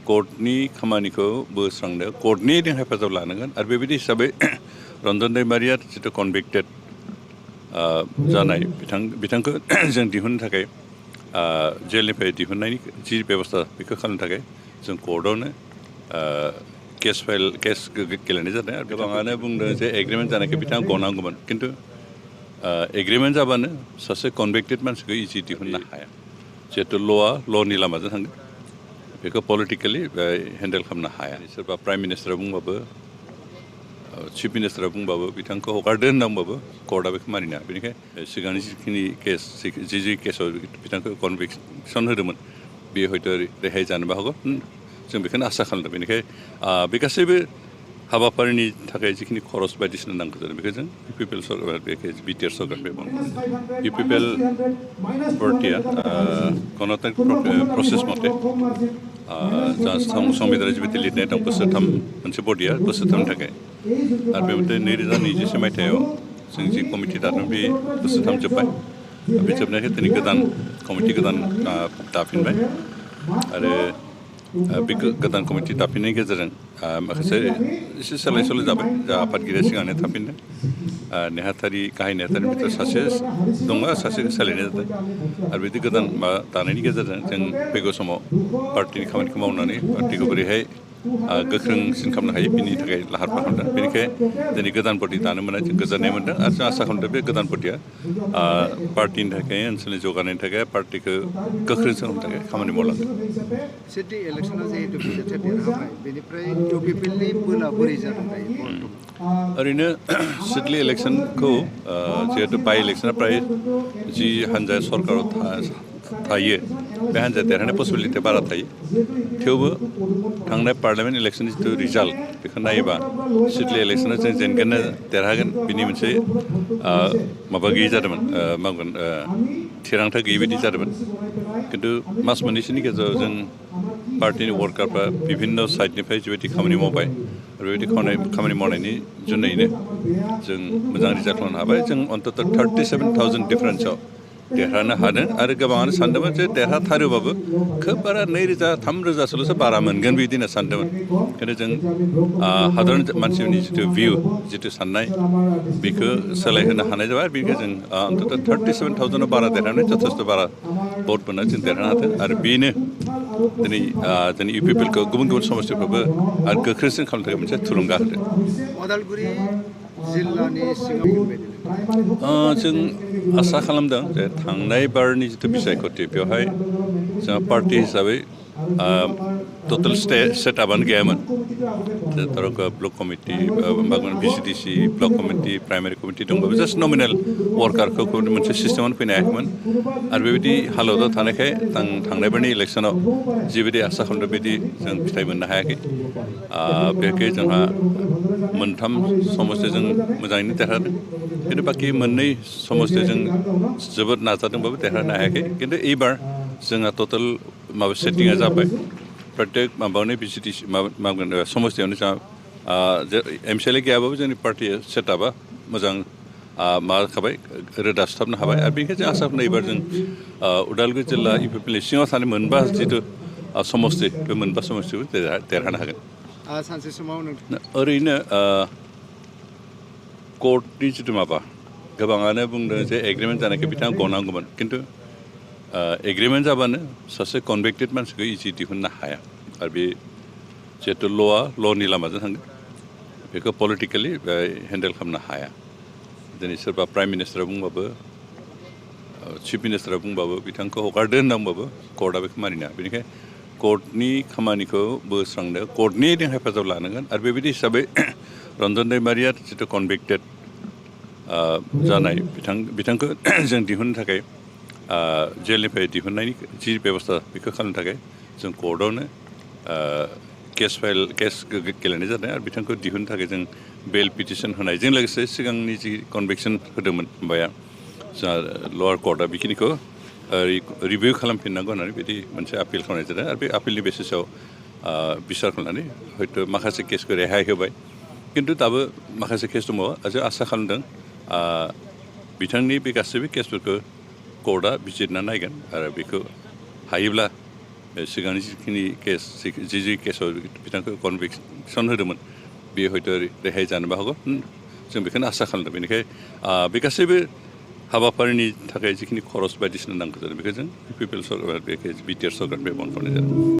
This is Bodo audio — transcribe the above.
कर्टनि खामानिखौ बोस्रांनो कर्टनि हेफाजाब लानांगोन आरो बेबायदि हिसाबै रन्जन दैमारिया जितु कनभिक्टेड जानाय बिथांखौ जों दिहुननो थाखाय जेलनिफ्राय दिहुननायनि जि बेबस्था बेखौ खालामनो थाखाय जों कर्टआवनो केस गेलेनाय जादों आरो गोबाङानो बुंदों जे एग्रिमेन्ट जानायखौ बिथाङा गनांगौमोन खिन्थु एग्रिमेन्ट जाबानो सासे कनभिक्टेड मानसिखौ इजि दिहुननो हाया जिहेतु ल'नि लामाजों थांदों बेखौ पलिटिकेलि हेन्डेल खालामनो हाया सोरबा प्राइम मिनिस्टारा बुंबाबो चिफ मिनिस्टारा बुंबाबो बिथांखौ हगारदो होननांबाबो कर्टआ बेखौ मानिनो हाया बेनिखायनो सिगांनि जिखिनि केस जि केसाव बिथांखौ कनभिक्सन होदोंमोन बे हयथ' रेहाय जानोबो हागौ जों बेखौनो आसा खालामदों बेनिखायनो बे गासैबो हाबाफारिनि थाखाय जिखिनि खरस बायदिसिना नांगौ जादों बेखौ जों इउपिपिएल सरकार बिटिआर सरकार बे इउपिपिएल पार्टिया गणतान्त्रिक प्रसेस मथे संबिधान जिबायदि लिरनाय दं बोसोरथाम मोनसे बडिया बोसोरथामनि थाखाय आरो बेबायदि 2021 मायथाइयाव जों जि कमिटि दादों बे बोसोरथाम जोब्बाय बे जोबनायखाय दिनै गोदान कमिटि दाफिनबाय आरो बे गोदान कमिटि दाफिननायनि गेजेरजों माखासे एसे सोलाय सोल' जाबाय जा आफादगिरिया सिगांनो थाफिनदों नेहाथारि गाहाय नेहाथारिनि बिथोराव सासे दङ सासेखौ सोलायनाय जादों आरो बिदि गोदान दानायनि गेजेरजों जों फैगौ समाव पार्टिनि खामानिखौ मावनानै पार्टिखौ बोरैहाय गोख्रोंसिन खालामनो हायो बिनि थाखाय लाहार फाहार खालामदों बेनिखायनो दिनै गोदान पार्टि दानो मोननाय जों गोजोननाय मोन्दों आरो जों आसा खालामदों बे गोदान पार्टिया पार्टिनि थाखाय ओनसोलनि जौगानायनि थाखाय पार्टिखौ गोख्रोंसिन खालामनो थाखाय खामानि मावलांगोन सिडनि इलेक्सनाव जिहेतु बिजेपि देरहाबाय बेनिफ्राय इउपिपिएलनि बोला बोरै जादों ओरैनो सिडनि इलेक्सनखौ जिहेतु बाइ इलेक्सना फ्राय जि हान्जाया सरकाराव थायो बे हान्जाया देरहानाय पसिबिलिटिया बारा थायो थेवबो थांनाय पार्लियामेन्ट इलेक्सननि जिथु रिजाल्ट बेखौ नायोबा सिडनि इलेक्सनाव जों जेनगोन देरहागोन बिनि मोनसे माबा गैयि जादोंमोन मा बुंगोन थिरांथा गैयि बायदि जादोंमोन खिन्थु मास मोननैसोनि गेजेराव जों पार्टिनि वार्कारफ्रा बिभिन्न साइडनिफ्राय जिबायदि खामानि मावबाय आरो बेबायदि खामानि मावनायनि जुनैनो जों मोजां रिजाल्ट खालामनो हाबाय जों अन्तत 37,000 डिफारेन्सआव देरहानो हादों आरो गोबाङानो सानदोंमोन जे देरहाथारोबाबो खोब बारा 2,000 3,000सोल'सो बारा मोनगोन बिदि होनना सानदोंमोन खिन्थु जों हादरनि मानसिफोरनि जिथु भिउ जिथु साननाय बेखौ सोलायहोनो हानाय जाबाय आरो बेनिखायनो जों अन्तत 37,000आव बारा देरहानाय जथेस्थ' बारा भट मोननानै जों देरहानो हादों आरो बेनो दिनै जोंनि इउपिपिएलखौ गुबुन गुबुन समस्टिफ्रावबो आरो गोख्रोंसिन खालामनो थाखाय मोनसे थुलुंगा होदों अदालगुरि जिल्लानि जों आसा खालामदों जे थांनाय बारनि जिथु बिसायख'थि बेवहाय जोंहा पार्टि हिसाबै टटेल सेटआपआनो गैयामोन धरक block committee VCDC block committee primary committee दंबाबो जास्ट नमिनेल वार्कारखौ मोनसे सिस्टेमावनो फैनो हायाखैमोन आरो बेबायदि हालोदाव थानायखाय थांनाय बारनि इलेक्सनाव जिबायदि आसा खालामदों बिदि जों फिथाइ मोननो हायाखै बेहाय जोंहा मोनथाम समस्टिजों मोजाङैनो देरहादों खिन्थु बाखि मोननै समस्टिजों जोबोद नाजादोंबाबो देरहानो हायाखै खिन्थु एबार जोंहा टटेल माबा सेटिंआ जाबाय प्रत्येक माबायावनो भिसिडिसि माबागोन समस्टियावनो जोंहा एमसिएलए गैयाबाबो जोंनि पार्टि सेटआपा मोजां माबाखाबाय रोदा सुथाबनो हाबाय आरो बेनिखायनो जों आसा खालामो एबार जों उदालगुरि जिल्ला इउपिपिएलनि सिङाव थानाय मोनबा जिथु समस्ति बे मोनबा समस्तिखौ देरहानो हागोन सानसे समाव ओरैनो कर्टनि जिथु माबा गोबाङानो बुंदों जे एग्रिमेन्ट जानायखौ बिथाङा गनांगौमोन खिन्थु एग्रिमेन्ट जाबानो सासे कनभिक्टेड मानसिखौ इजि दिहुननो हाया आरो बे जिहेतु ल'नि लामाजों थांदों बेखौ पलिटिकेलि हेन्डेल खालामनो हाया दिनै सोरबा प्राइम मिनिस्टारा बुंबाबो चिफ मिनिस्टारा बुंबाबो बिथांखौ हगारदो होननांबाबो कर्टआ बेखौ मानिनो हाया बेनिखायनो कर्टनि खामानिखौ बोस्रांनो कर्टनि हेफाजाब लानांगोन आरो बेबायदि हिसाबै रन्जन दैमारिया जिथु कनभिक्टेड जानाय बिथांखौ जों दिहुननो थाखाय जेलनिफ्राय दिहुननायनि जि बेबस्था बेखौ खालामनो थाखाय जों कर्टआवनो केस गेलेनाय जादों आरो बिथांखौ दिहुननो थाखाय जों बेल पिटिसन होनायजों लोगोसे सिगांनि जि कनभिक्सन होदोंमोन माबाया जोंहा लवार कर्टआ बेखिनिखौ रिभिउ खालामफिननांगौ होननानै बिदि मोनसे आपिल खालामनाय जादों आरो बे आपिलनि बेसिसाव बिसार खालामनानै हयथ' माखासे केसखौ रेहाय होबाय खिन्थु दाबो माखासे केस दंबावो जों आसा खालामदों बिथांनि बे गासैबो केसफोरखौ कर्टआ बिजिरना नायगोन आरो बेखौ हायोब्ला सिगांनि जिखिनि केस जि केसाव बिथांखौ कनभिक्सन होदोंमोन बे हयथ' रेहाय जानोबो हागौ जों बेखौनो आसा खालामदों बेनिखायनो बे गासैबो हाबाफारिनि थाखाय जिखिनि खरस बायदिसिना नांगौ जादों बेखौ जों पिपल सरकार बे बिटिआर सरकारनिफ्राय बहन खालामनाय जादों